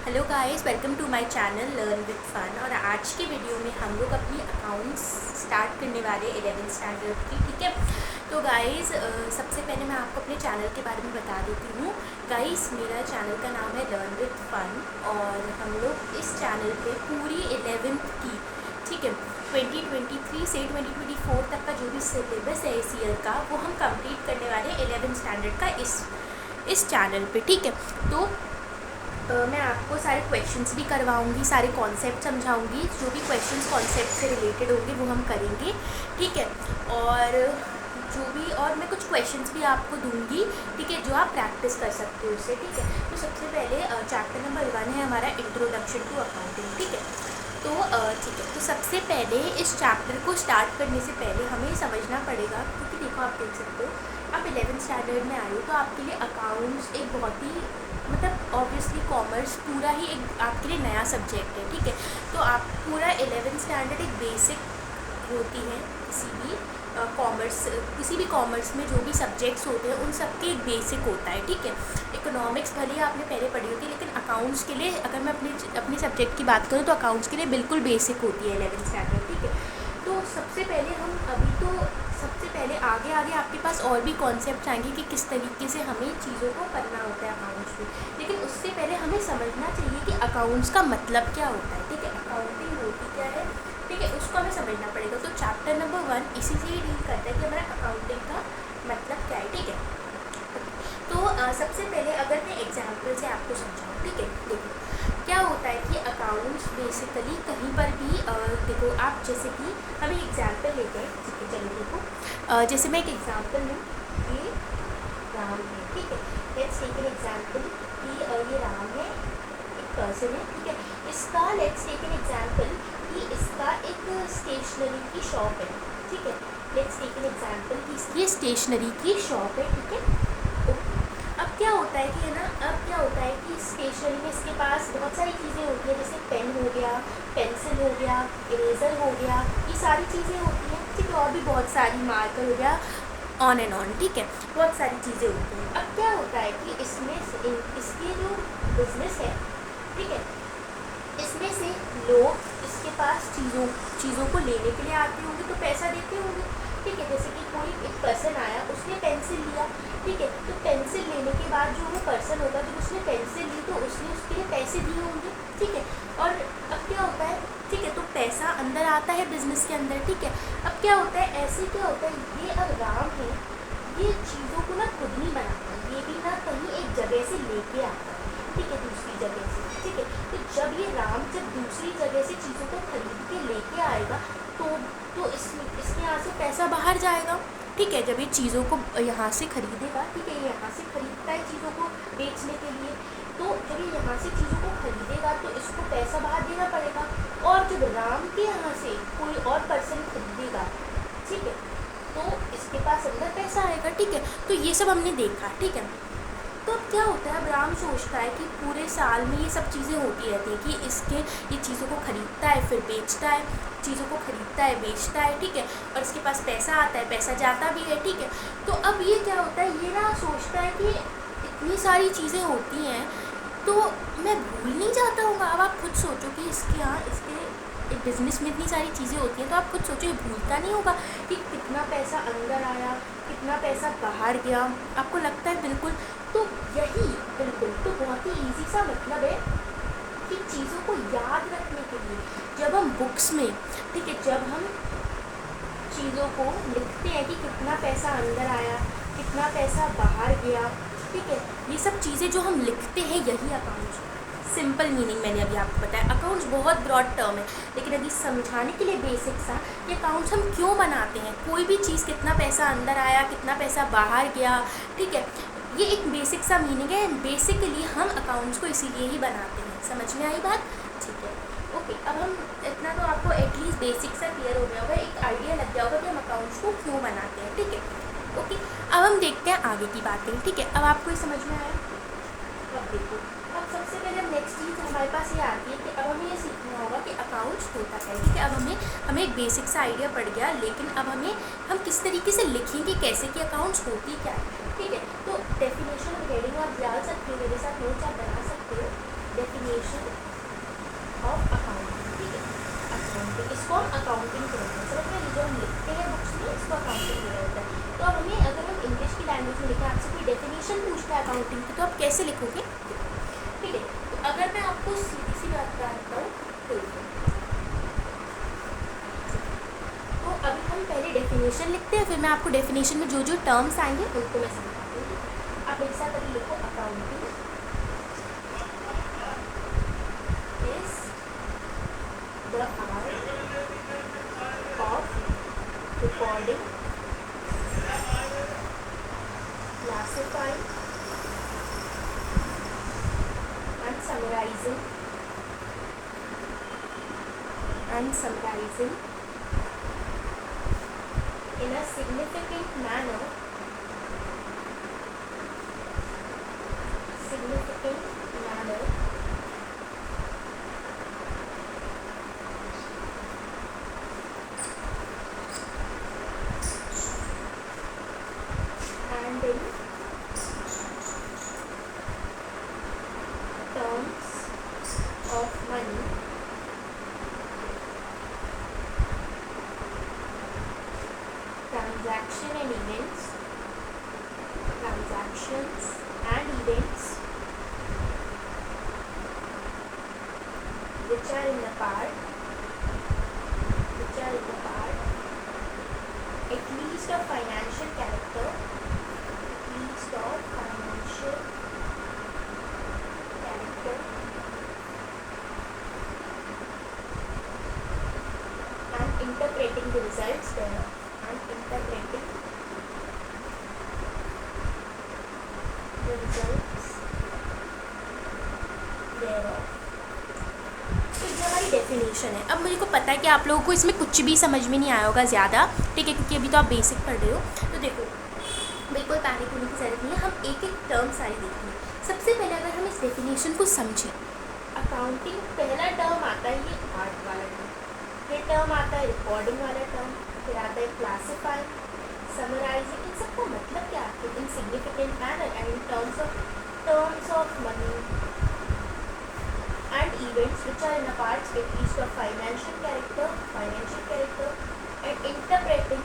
Hello guys, welcome to my channel learn with fun. और आज के वीडियो में हम लोग अपनी अकाउंट्स स्टार्ट करने वाले 11th स्टैंडर्ड की। ठीक है, तो गाइस सबसे पहले मैं आपको अपने चैनल के बारे में बता देती हूँ। गाइस मेरा चैनल का नाम है लर्न विद फन और हम लोग इस चैनल पे पूरी 11th की, ठीक है, 2023 से 2024 तक का जो भी सिलेबस है इस ईयर का, वो हम कंप्लीट करने वाले 11th स्टैंडर्ड का इस चैनल पे। ठीक है, तो मैं आपको सारे क्वेश्चंस भी करवाऊंगी, सारे कॉन्सेप्ट समझाऊंगी। जो भी क्वेश्चंस कॉन्सेप्ट से रिलेटेड होंगे वो हम करेंगे। ठीक है, और मैं कुछ क्वेश्चंस भी आपको दूंगी, ठीक है, जो आप प्रैक्टिस कर सकते हो उससे। ठीक है, तो सबसे पहले चैप्टर नंबर 1 है हमारा इंट्रोडक्शन टू अकाउंटिंग। ठीक है, तो ठीक है, तो सबसे पहले इस चैप्टर को स्टार्ट करने से पहले हमें समझना पड़ेगा, क्योंकि देखो आप देख सकते हो आप 11th स्टैंडर्ड में आए हो, तो आपके लिए अकाउंट्स एक बहुत ही ऑब्वियसली कॉमर्स पूरा ही एक आपके लिए नया सब्जेक्ट है। ठीक है, तो आप पूरा 11th स्टैंडर्ड एक बेसिक होती है किसी भी कॉमर्स में जो भी सब्जेक्ट्स होते हैं उन सब के एक बेसिक होता है। ठीक है, इकोनॉमिक्स भले ही आपने पहले पढ़ी होती है, लेकिन अकाउंट्स के लिए अगर मैं अपने सब्जेक्ट की बात करूँ तो अकाउंट्स के लिए बिल्कुल बेसिक होती है 11th स्टैंडर्ड। ठीक है, तो सबसे पहले आगे आपके पास और भी कॉन्सेप्ट आएंगे कि किस तरीके से हमें चीज़ों को करना होता है अकाउंट्स में। लेकिन उससे पहले हमें समझना चाहिए कि अकाउंट्स का मतलब क्या होता है। ठीक है, अकाउंटिंग होती क्या है, ठीक है, उसको हमें समझना पड़ेगा। तो चैप्टर नंबर 1 इसी से ही डील करता है कि हमारा अकाउंटिंग का मतलब क्या है। ठीक है, तो सबसे पहले अगर मैं एग्जाम्पल से आपको समझाऊँ, ठीक है, देखो क्या होता है कि अकाउंट्स बेसिकली कहीं पर भी देखो आप, जैसे कि हम एक एग्जाम्पल लेते हैं। ठीक है, चलो देखो जैसे मैं एक एग्जाम्पल लूँ, ये राम है। ठीक है, लेट्स टेक एन एग्जाम्पल कि ये राम है, एक पर्सन है। ठीक है, इसका लेट्स टेक एन एग्जाम्पल कि इसका एक स्टेशनरी की शॉप है। ठीक है, लेट्स टेक एन एग्जाम्पल कि इसकी स्टेशनरी की शॉप है। ठीक है, अब क्या होता है कि स्टेशनरी में इसके पास बहुत सारी चीज़ें होती हैं, जैसे पेन हो गया, पेंसिल हो गया, इरेज़र हो गया, ये सारी चीज़ें होती हैं। ठीक है, और भी बहुत सारी, मार्कर हो गया, ऑन एंड ऑन। ठीक है, बहुत सारी चीज़ें होती हैं। अब क्या होता है कि इसके जो बिजनेस है, ठीक है, इसमें से लोग इसके पास चीज़ों को लेने के लिए आते होंगे तो पैसा देते होंगे। ठीक है, जैसे कि कोई एक पर्सन आया, उसने पेंसिल लिया। ठीक है, तो पेंसिल लेने के बाद जो वो पर्सन होगा, जब उसने पेंसिल ली तो उसने उसके लिए पैसे दिए होंगे। ठीक है, और अब क्या होता है, ठीक है, तो पैसा अंदर आता है बिजनेस के अंदर। ठीक है, अब क्या होता है, ऐसे क्या होता है, ये अब राम है, ये चीज़ों को ना खुद नहीं बनाता, ये भी ना कहीं एक जगह से लेके आता है। ठीक है, दूसरी जगह से। ठीक है, तो जब ये राम दूसरी जगह से चीज़ों को खरीद के लेके आएगा तो इसके यहाँ से पैसा बाहर जाएगा। ठीक है, जब ये चीज़ों को यहाँ से खरीदेगा, ठीक है, ये यहाँ से खरीदता है चीज़ों को बेचने के लिए, तो जब ये यहाँ से चीज़ों को खरीदेगा तो इसको पैसा बाहर देना पड़ेगा। और जब राम के यहाँ से कोई और पर्सन खरीदेगा, ठीक है, तो इसके पास अंदर पैसा आएगा। ठीक है, तो ये सब हमने देखा। ठीक है, तो अब क्या होता है, अब राम सोचता है कि पूरे साल में ये सब चीज़ें होती रहती हैं कि ये चीज़ों को खरीदता है, फिर बेचता है, चीज़ों को खरीदता है, बेचता है। ठीक है, और इसके पास पैसा आता है, पैसा जाता भी है। ठीक है, तो अब ये क्या होता है, ये ना सोचता है कि इतनी सारी चीज़ें होती हैं तो मैं भूल नहीं जाता हूँ। अब आप खुद सोचो कि इसके एक बिज़नेस में इतनी सारी चीज़ें होती हैं, तो आप खुद सोचो ये भूलता नहीं होगा कि कितना पैसा अंदर आया, कितना पैसा बाहर गया। आपको लगता है बिल्कुल, तो यही बिल्कुल तो बहुत ही ईजी सा मतलब है कि चीज़ों को याद रखने के लिए जब हम बुक्स में, ठीक है, जब हम चीज़ों को लिखते हैं कि कितना पैसा अंदर आया, कितना पैसा बाहर गया, ठीक है, ये सब चीज़ें जो हम लिखते हैं यही अकाउंट्स। सिंपल मीनिंग मैंने अभी आपको बताया। अकाउंट्स बहुत ब्रॉड टर्म है, लेकिन अभी समझाने के लिए बेसिक सा कि अकाउंट्स हम क्यों बनाते हैं, कोई भी चीज़ कितना पैसा अंदर आया, कितना पैसा बाहर गया। ठीक है, ये एक बेसिक सा मीनिंग है। बेसिकली हम अकाउंट्स को इसीलिए ही बनाते हैं। समझ में आई बात? ठीक है, ओके, अब हम इतना तो आपको एटलीस्ट बेसिक सा क्लियर हो गया होगा, एक आइडिया लग गया होगा कि हम अकाउंट्स को क्यों बनाते हैं। ठीक है, ओके, अब हम देखते हैं आगे की बातें। ठीक है, अब आपको ये समझ में आया? अब देखो, अब सबसे पहले नेक्स्ट चीज़ हमारे पास ये आती है कि अब हमें ये सीखना होगा कि अकाउंट्स होता है। ठीक है, अब हमें एक बेसिक सा आइडिया पड़ गया, लेकिन अब हम किस तरीके से लिखेंगे, कैसे कि अकाउंट्स होती क्या है। ठीक है, तो डेफिनेशन हेडिंग आप डाल सकते हो, मेरे साथ नोट्स आप बना सकते हो। डेफिनेशन डेफिनेशन ऑफ अकाउंटिंग, ठीक है। अकाउंटिंग, इसको हम अकाउंटिंग कहते हैं, समझ में, जो हम लिखते हैं बुक्स में इसको अकाउंटिंग बोला जाता है। तो अब हमें अगर हम इंग्लिश की लैंग्वेज में लिखें, आपसे कोई डेफिनेशन पूछता है अकाउंटिंग की, तो आप कैसे लिखोगे, ठीक है। तो अगर मैं आपको सीधी सी बात बताता हूँ तो अभी हम पहले डेफिनेशन लिखते हैं, फिर मैं आपको डेफिनेशन में जो जो टर्म्स आएंगे उनको मैं समझाती हूँ। आप एक साथ अभी लिखो, accounting is the art of recording, classifying and summarizing in a significant manner and in terms of money, transactions and events which are in the part at least of financial character, and interpreting the results thereof. तो ये हमारी definition है। अब मुझे को पता है कि आप लोगों को इसमें कुछ भी समझ में नहीं आया होगा ज़्यादा, ठीक है, क्योंकि अभी तो आप बेसिक पढ़ रहे हो। तो देखो, बिल्कुल पैनिक होने की ज़रूरत नहीं है, हम एक एक टर्म सारी देखेंगे। सबसे पहले अगर हम इस डेफिनेशन को समझें, अकाउंटिंग पहला टर्म आता है ये आर्ट वाला टर्म, फिर टर्म आता है रिकॉर्डिंग वाला टर्म, फिर आता है क्लासिफाइंग, समराइजिंग। इन सबका मतलब क्या है? इन significant manner and in terms of money and events which are in a part at least of financial character and interpreting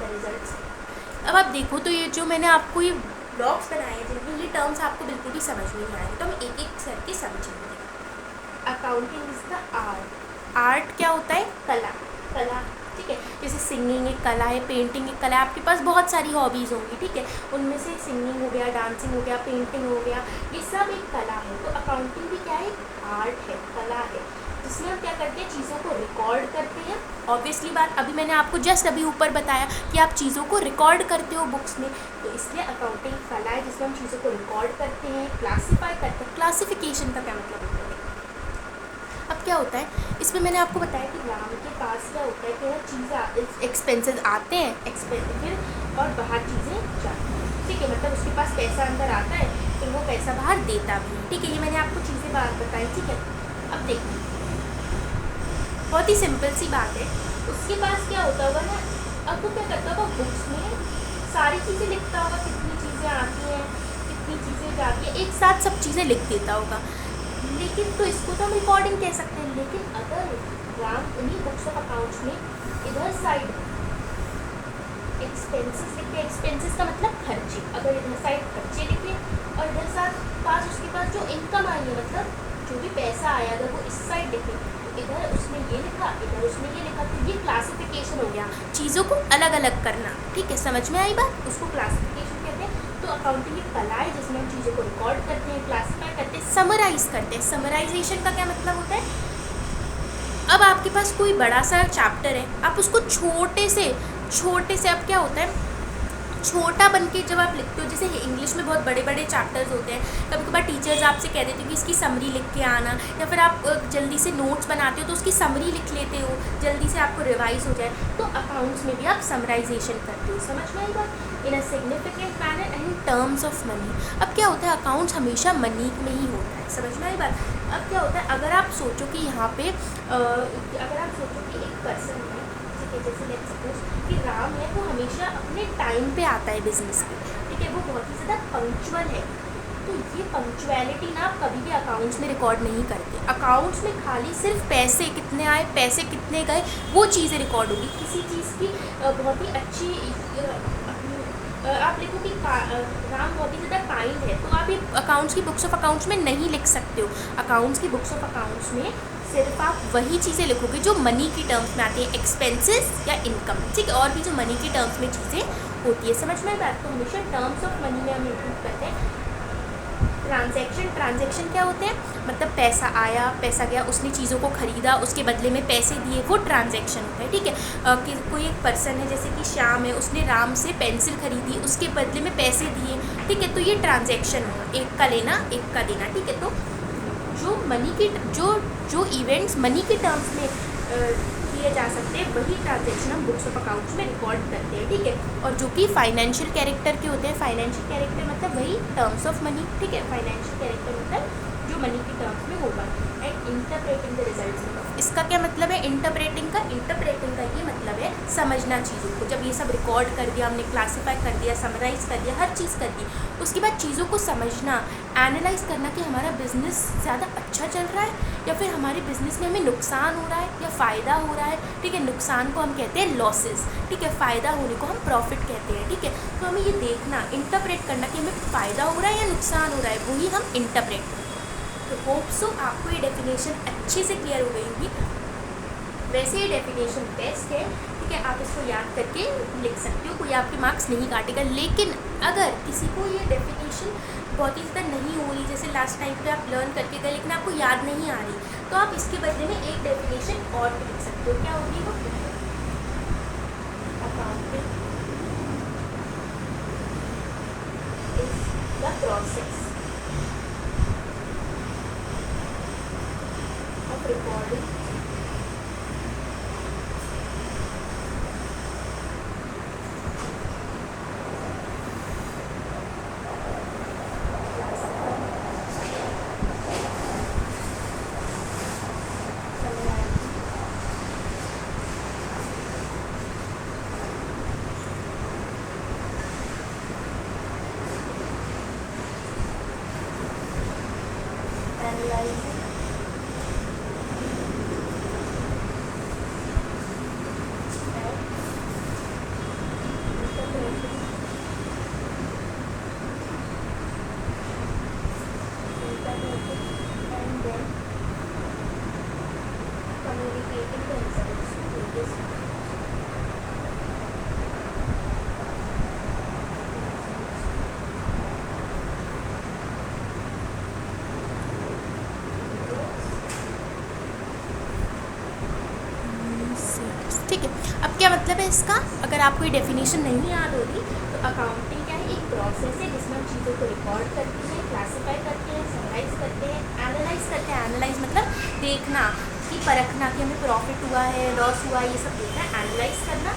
the results. अब आप देखो तो ये जो मैंने आपको ये ब्लॉक्स बनाए हैं जिनमें ये टर्म्स आपको बिल्कुल भी समझ में नहीं आएंगे, तो हम एक एक करके समझेंगे। अकाउंटिंग इज द आर्ट क्या होता है? कला, ठीक है। जैसे सिंगिंग एक कला है, पेंटिंग एक कला है। आपके पास बहुत सारी हॉबीज़ होंगी, ठीक है, उनमें से सिंगिंग हो गया, डांसिंग हो गया, पेंटिंग हो गया, ये सब एक कला है। तो अकाउंटिंग भी क्या है? आर्ट है, कला है, जिसमें हम क्या करते हैं, चीज़ों को रिकॉर्ड करते हैं। ऑब्वियसली बात, अभी मैंने आपको जस्ट अभी ऊपर बताया कि आप चीज़ों को रिकॉर्ड करते हो बुक्स में, तो इसलिए अकाउंटिंग कला है जिसमें हम चीज़ों को रिकॉर्ड करते हैं, क्लासीफाई करते हैं। क्लासिफिकेशन का क्या मतलब होता है? अब क्या होता है इसमें, मैंने आपको बताया कि राम के पास क्या होता है कि चीज़ें एक्सपेंसेस आते हैं, एक्सपेंसिव और बाहर चीज़ें जाती हैं, ठीक है। मतलब उसके पास पैसा अंदर आता है, फिर वो पैसा बाहर देता भी है, ठीक है। ये मैंने आपको चीज़ें बात बताई, ठीक है। अब देखो, बहुत ही सिंपल सी बात है, उसके पास क्या होता होगा ना, अब वो क्या करता होगा, बुक्स में सारी चीज़ें लिखता होगा, कितनी चीज़ें आती हैं, कितनी चीज़ें जाती हैं, एक साथ सब चीज़ें लिख देता होगा। लेकिन तो इसको तो हम रिकॉर्डिंग कह सकते हैं। लेकिन अगर राम उन्हीं बुक्स ऑफ अकाउंट्स में इधर साइड एक्सपेंसेस लिखे, एक्सपेंसेस का मतलब खर्चे, अगर इधर साइड खर्चे लिखे और इधर साथ पास उसके पास जो इनकम आई है, मतलब जो भी पैसा आया, अगर वो इस साइड लिखे, तो इधर उसने ये लिखा, इधर उसने ये लिखा, तो ये क्लासिफिकेशन हो गया, चीज़ों को अलग अलग करना, ठीक है। समझ में आई बात? उसको क्लासिफिकेशन कहते हैं। तो अकाउंटिंग एक कला है जिसमें हम चीज़ों को रिकॉर्ड करते हैं, क्लासीफाई करते हैं, समराइज करते हैं। समराइजेशन का क्या मतलब होता है? अब आपके पास कोई बड़ा सा चैप्टर है, आप उसको छोटे से अब क्या होता है, छोटा बन के जब आप लिखते हो, जैसे इंग्लिश में बहुत बड़े बड़े चैप्टर्स होते हैं, कभी कभार टीचर्स आपसे कह देते हो कि इसकी समरी लिख के आना, या फिर आप जल्दी से नोट्स बनाते हो तो उसकी समरी लिख लेते हो, जल्दी से आपको रिवाइज हो जाए। तो अकाउंट्स में भी आप समराइजेशन करते हो। समझ में आई बात? In a significant manner and in terms of money. अब क्या होता है, अकाउंट्स हमेशा मनी में ही होता है। समझ में आई बात? अब क्या होता है, अगर आप सोचो कि यहाँ पे अगर आप सोचो कि एक पर्सन है, ठीक है, जैसे लेट्स सपोज कि राम है, वो हमेशा अपने टाइम पे आता है बिजनेस पे, ठीक है, वो बहुत ही ज़्यादा पंक्चुअल है, तो ये पंक्चुअलिटी ना आप कभी भी अकाउंट्स में रिकॉर्ड नहीं करते। अकाउंट्स में खाली सिर्फ पैसे कितने आए, पैसे कितने गए, वो चीज़ें रिकॉर्ड होगी। किसी चीज़ की बहुत ही अच्छी आप लिखो कि राम बहुत ही ज़्यादा काइंड है, तो आप ये अकाउंट्स की बुक्स ऑफ अकाउंट्स में नहीं लिख सकते हो। अकाउंट्स की बुक्स ऑफ अकाउंट्स में सिर्फ आप वही चीज़ें लिखोगे जो मनी की टर्म्स में आती है, एक्सपेंसेस या इनकम, ठीक है। और भी जो मनी की टर्म्स में चीज़ें होती है, समझ में बात। तो हमेशा टर्म्स ऑफ मनी में हम इंक्लूड करते हैं ट्रांजैक्शन क्या होते हैं, मतलब पैसा आया, पैसा गया, उसने चीज़ों को ख़रीदा, उसके बदले में पैसे दिए, वो ट्रांजैक्शन होता है, ठीक है। कि कोई एक पर्सन है जैसे कि श्याम है, उसने राम से पेंसिल खरीदी, उसके बदले में पैसे दिए, ठीक है। तो ये ट्रांजैक्शन हुआ, एक का लेना एक का देना, ठीक है। तो जो मनी की जो इवेंट्स मनी के टर्म्स में किए जा सकते हैं, वही ट्रांजैक्शन हम बुक्स ऑफ अकाउंट्स में रिकॉर्ड करते हैं, ठीक है। और जो कि फाइनेंशियल कैरेक्टर के होते हैं, फाइनेंशियल कैरेक्टर मतलब वही टर्म्स ऑफ मनी, ठीक है। फाइनेंशियल कैरेक्टर मतलब जो मनी के टर्म्स में होगा। एंड इंटरप्रेटिंग द रिजल्ट्स, इसका क्या मतलब है इंटरप्रेटिंग का ये मतलब है समझना चीज़ों को। जब ये सब रिकॉर्ड कर दिया हमने, क्लासीफाई कर दिया, समराइज़ कर दिया, हर चीज़ कर दी, उसके बाद चीज़ों को समझना, एनालाइज करना कि हमारा बिज़नेस ज़्यादा अच्छा चल रहा है या फिर हमारे बिज़नेस में हमें नुकसान हो रहा है या फ़ायदा हो रहा है, ठीक है। नुकसान को हम कहते हैं लॉसेस, ठीक है। फ़ायदा होने को हम प्रॉफिट कहते हैं, ठीक है। तो हमें ये देखना, इंटरप्रेट करना कि हमें फ़ायदा हो रहा है या नुकसान हो रहा है, वही हम इंटरप्रेट करते हैं। तो होप सो आपको ये डेफिनेशन अच्छे से क्लियर हो गई होगी। वैसे ये डेफिनेशन बेस्ट है, ठीक है। आप इसको याद करके लिख सकते हो, कोई आपके मार्क्स नहीं काटेगा। लेकिन अगर किसी को ये डेफिनेशन बहुत ही ज़्यादा नहीं हो रही, जैसे लास्ट टाइम पे आप लर्न करके गए लेकिन आपको याद नहीं आ रही, तो आप इसके बदले में एक डेफिनेशन और भी लिख सकते हो। क्या होगी वो? Accounting is the process of recording analyzing ठीक है। अब क्या मतलब है इसका, अगर आपको ये डेफिनेशन नहीं याद होगी तो अकाउंटिंग क्या है, एक प्रोसेस है जिसमें हम चीज़ों को रिकॉर्ड करते हैं, क्लासीफाई करते हैं, समराइज करते हैं, एनालाइज करते हैं। एनालाइज मतलब देखना कि परखना कि हमें प्रॉफिट हुआ है, लॉस हुआ है, ये सब देखना। एनालाइज करना,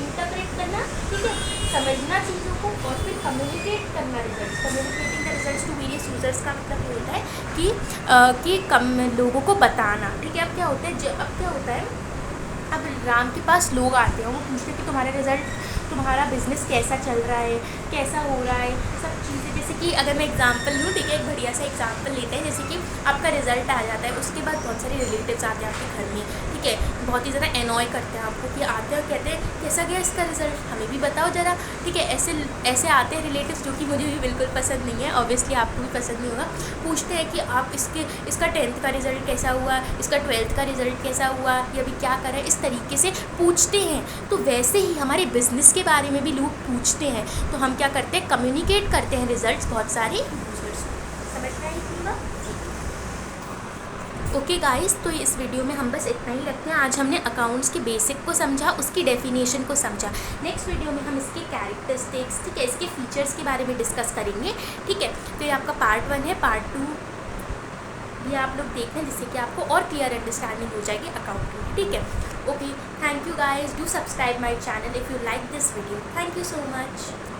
इंटरप्रेट करना, ठीक है, समझना चीज़ों को, और फिर कम्युनिकेट करना results. Communicating the results to various users का मतलब ये होता है कि लोगों को बताना, ठीक है। अब क्या होता है अब राम के पास लोग आते हैं, वो पूछते हैं कि तुम्हारा रिज़ल्ट, तुम्हारा बिज़नेस कैसा चल रहा है, कैसा हो रहा है, सब चीज़ें। जैसे कि अगर मैं एग्जांपल लूँ, ठीक है, एक बढ़िया सा एग्जांपल लेते हैं। जैसे कि आपका रिज़ल्ट आ जाता है, उसके बाद बहुत सारे रिलेटिव्स आते हैं आपके घर में, ठीक है, बहुत ही ज़्यादा एनॉय करते हैं आपको कि आते हैं और कहते हैं कैसा गया इसका रिज़ल्ट, हमें भी बताओ ज़रा, ठीक है। ऐसे आते हैं रिलेटिव्स, जो कि मुझे भी बिल्कुल पसंद नहीं है, ऑब्वियसली आपको भी पसंद नहीं होगा। पूछते हैं कि आप इसका 10th का रिज़ल्ट कैसा हुआ, इसका 12th का रिज़ल्ट कैसा हुआ, या अभी क्या कर रहा है, इस तरीके से पूछते हैं। तो वैसे ही हमारे बिज़नेस के बारे में भी लोग पूछते हैं, तो हम क्या करते हैं, कम्युनिकेट करते हैं रिजल्ट्स बहुत सारे यूजर्स को। समझ में आई पूरा? ओके गाइस, तो इस वीडियो में हम बस इतना ही रखते हैं। आज हमने अकाउंट्स के बेसिक को समझा, उसकी डेफिनेशन को समझा। नेक्स्ट वीडियो में हम इसके कैरेक्टरिस्टिक्स, ठीक है, इसके फीचर्स के बारे में डिस्कस करेंगे, ठीक है। तो ये आपका पार्ट 1 है, पार्ट 2 भी आप लोग देखना, जिससे कि आपको और क्लियर अंडरस्टैंडिंग हो जाएगी अकाउंटिंग, ठीक है। Okay, thank you guys, do subscribe my channel if you like this video. Thank you so much.